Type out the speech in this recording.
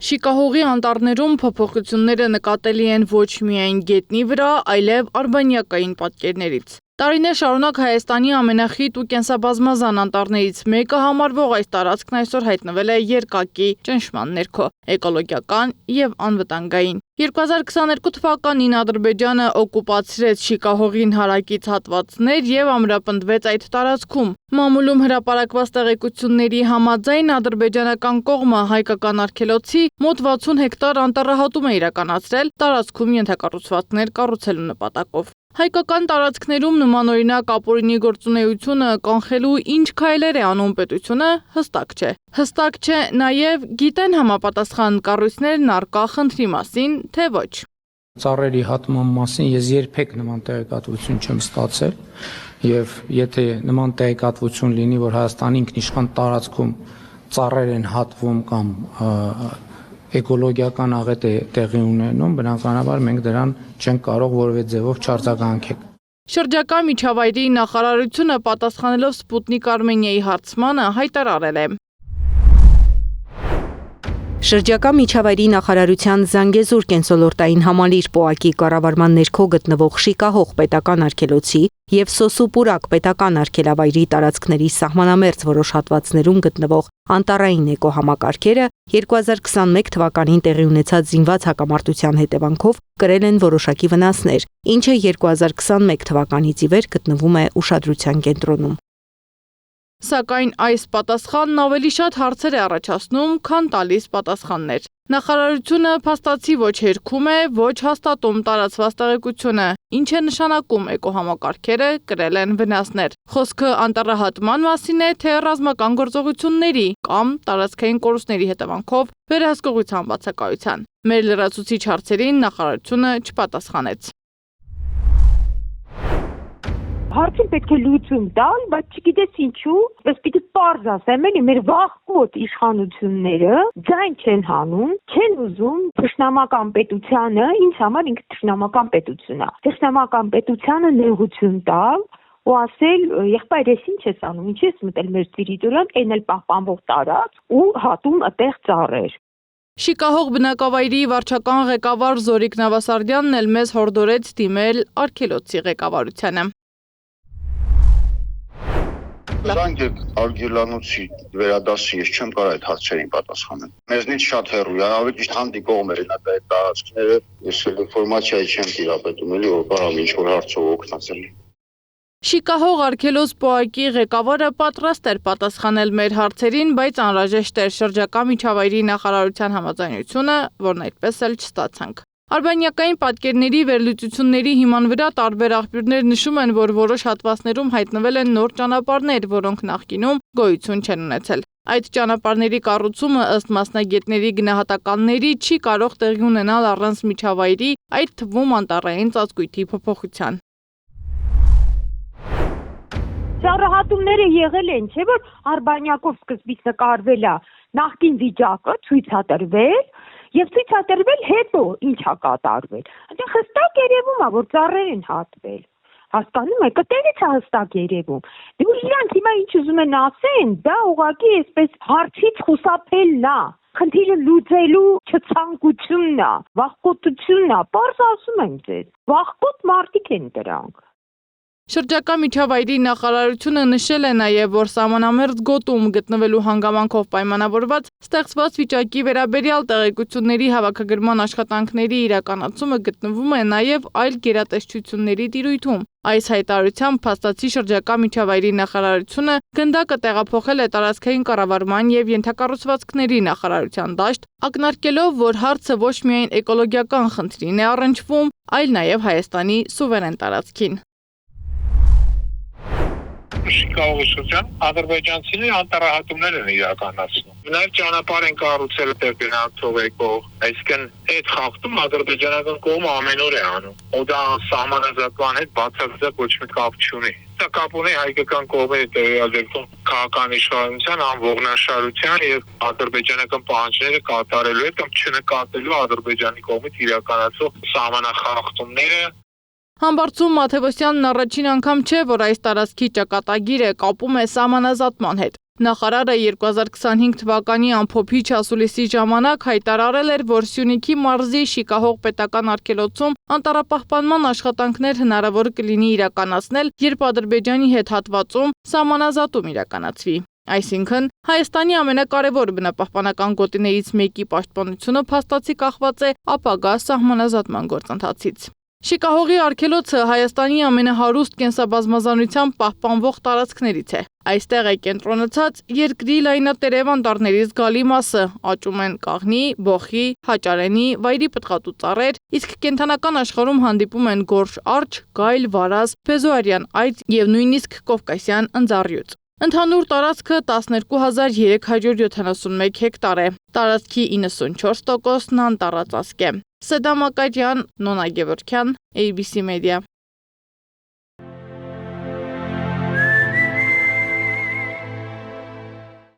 Շիկահողի անտառներում փոփոխությունները նկատելի են ոչ միայն գետնի վրա, այլև արբանյակային պատկերներից։ Տարիներ շարունակ Հայաստանի ամենախիտ ու կենսաբազմազան անտառներից մեկը համարվող այս տարածքն այսօր հայտնվել է երկակի ճնշման ներքո, էկոլոգիական և անվտանգային։ 2022 թվականին Ադրբեջանը օկուպացրեց Շիկահողին հարակից հատվածներ և ամրապնդվեց այդ տարածքում։ Մամուլում հրապարակված տեղեկությունների համաձայն ադրբեջանական կողմը հայկական արգելոցի մոտ 60 հեկտար անտառահատում է իրականացրել տարածքում ենթակառուցվածքներ կառուցելու նպատակով։ Հայկական տարածքներում նմանօրինակ ապօրինի գործունեությունը կանխելու ինչ քայլեր է անում պետությունը, հստակ չէ։ Հստակ չէ նաև գիտեն համապատասխան կառույցներն առկա խնդրի մասին, թե ոչ։ Ծառերի հատման մասին ես երբեք նման տեղեկատվություն չեմ ստացել եւ եթե նման տեղեկատվություն լինի, որ Հայաստանի ինքնիշխան տարածքում ծառեր են հատվում կամ էկոլոգիական աղետ է տեղի ունենում, բնականաբար մենք դրան չենք կարող որևէ ձևով չարձագանքել։ Շրջակա միջավայրի նախարարությունը պատասխանելով Սպուտնիկ Արմենիայի հարցմանը հայտարարել է. Շրջակա միջավայրի նախարարության Զանգեզուր կենսոլորտային համալիր ՊՕԱԿ-ի կառավարման ներքո գտնվող Շիկահող պետական արգելոցի և Սոսուպուրակ պետական արգելավայրի տարածքների սահմանամերձ որոշ հատվածներում գտնվող անտառային էկոհամակարգերը 2021 թվականին տեղի ունեցած զինված հակամարտության հետևանքով կրել են որոշակի վնասներ, ինչը 2021 թվականից ի վեր գտնվում է ուշադրության կենտրոնում։ Սակայն այս պատասխանն ավելի շատ հարցեր է առաջացնում, քան տալիս պատասխաններ։ Նախարարությունը փաստացի ոչ հերքում է, ոչ հաստատում տարածված տեղեկությունը, ինչ է նշանակում էկոհամակարգերը կրել են վնասներ։ Խոսքը անտառահատման մասին է, թե ռազմական գործողությունների կամ տարածքային կորուստների հետևանքով վերահսկողության բացակայության։ Մեր լրացուցիչ հարցերին նախարարությունը չպատասխանեց։ Հարցին պետք է լուծում տալ, բայց չգիտես ինչու, ըստ պիտի պարզ ասեմ, էլի մեր վաղկոտ իշխանությունները ձայն չեն հանում, չեն ուզում թշնամական պետությանը, ինձ համար ինքը թշնամական պետություն է։ Թշնամական պետությանը նեղություն տալ ու ասել, եղբայր, ես ինչ ես անում, ինչ ես մտել մեր տերիտորիան, այն էլ պահպանվող տարածք ու հատում այդտեղ ծառեր։ Շիկահող բնակավայրի վարչական ղեկավար Զորիկ Նավասարդյանն էլ մեզ հորդորեց դիմել արգելոցի ղեկավարությանը։ Զանգեք արգելանոցի վերադասի, ես չեմ կարող այդ հարցերին պատասխանել։ Մեզնից շատ հեռու է, ավելի ճիշտ հանդիպողում էր այդ տարածքները, ես ինֆորմացիայի չեմ տիրապետում, էլի որ կարող ինչ-որ հարցով օգնացել։ Շիկահող արգելոց ՊՕԱԿ-ի ղեկավարը պատրաստ էր պատասխանել մեր հարցերին, բայց անհրաժեշտ էր շրջակա միջավայրի նախարարության համաձայնությունը, որն այդպես էլ չստացանք։ Արբանյակային պատկերների վերլուծությունների հիման վրա տարբեր աղբյուրներ նշում են, որ որոշ հատվածներում հայտնվել են նոր ճանապարհներ, որոնք նախկինում գոյություն չեն ունեցել։ Այդ ճանապարհների կառուցումը ըստ մասնագետների գնահատականների չի կարող տեղի ունենալ առանց միջավայրի, այդ թվում անտառային ծածկույթի փոփոխության։ Ծառահատումները եղել են, չէ՞ որ արբանյակով սկզբից նկարվել է նախկին վիճակը, ցույցատրվել եւ ցույցատրվել հետո ինչ է կատարվել։ Այնտեղ հստակ երևում է, որ ծառեր են հատվել։ Հասկանում եք, այդտեղից է հստակ երևում։ Դու իրանք հիմա ինչ ուզում են ասեն, դա ուղղակի այսպես հարցից խուսափելն է։ Խնդիրը լուծելու չցանկությունն է, վախկոտությունն է, պարզ ասում եմ ձեզ։ Վախկոտ մարդիկ են դրանք։ Շրջակա միջավայրի նախարարությունը նշել է նաև, որ սահմանամերձ գոտում գտնվելու հանգամանքով պայմանավորված ստեղծված վիճակի վերաբերյալ տեղեկությունների հավաքագրման աշխատանքների իրականացումը գտնվում է նաև այլ գերատեսչությունների տիրույթում։ Այս հայտարարությամբ փաստացի շրջակա միջավայրի նախարարությունը գնդակը տեղափոխել է տարածքային կառավարման և ենթակառուցվածքների նախարարության դաշտ, ակնարկելով, որ հարցը ոչ միայն էկոլոգիական խնդրին է առնչվում, այլ նաև Հայաստանի սուվերեն տարածքին։ Շիկահողի շրջան ադրբեջանցիները անտառահատումներ են իրականացնում։ Նաև ճանապարհ են կառուցել Տերբերնաթով եկող, այսինքն այդ խախտում ադրբեջանական կողմը ամեն օր է անում։ Ու դա սահմանազատման հետ բացարձակ ոչ մի կապ չունի։ Դա կապ ունի հայկական կողմի տեղյալ դեպքում քաղաքական իշխանության անողնաշարության եւ ադրբեջանական պահանջները կատարելու հետ կամ չնկատելու ադրբեջանի կողմից իրականացող սահմանախախտումները։ Համբարձում Մաթևոսյանն առաջին անգամ չէ, որ այս տարածքի ճակատագիրը կապում է սահմանազատման հետ։ Նախարարը 2025 թվականի ամփոփիչ ասուլիսի ժամանակ հայտարարել էր, որ Սյունիքի մարզի Շիկահող պետական արգելոցում անտառապահպանման աշխատանքներ հնարավոր կլինի իրականացնել, երբ Ադրբեջանի հետ հատվածում սահմանազատում իրականացվի։ Այսինքն, Հայաստանի ամենակարևոր բնապահպանական գոտիներից մեկի պաշտպանությունը փաստացի կախված է ապագա սահմանազատման գործընթացից։ Շիկահողի արգելոցը Հայաստանի ամենահարուստ կենսաբազմազանությամբ պահպանվող տարածքներից է։ Այստեղ է կենտրոնացած երկրի լայնատերև անտառների զգալի մասը, աճում են կաղնի, բոխի, հաճարենի, վայրի պտղատու ծառեր, իսկ կենդանական աշխարհում հանդիպում են գորշ արջ, գայլ, վարազ, փեզոարյան այծ եւ նույնիսկ կովկասյան ընձառյուծ։ Ընդհանուր տարածքը 12371 հեկտար է։ Տարածքի 94%-ն անտառածածկ է։ Սեդա Մակարյան, Նոնա Գևորգյան, ABC Media։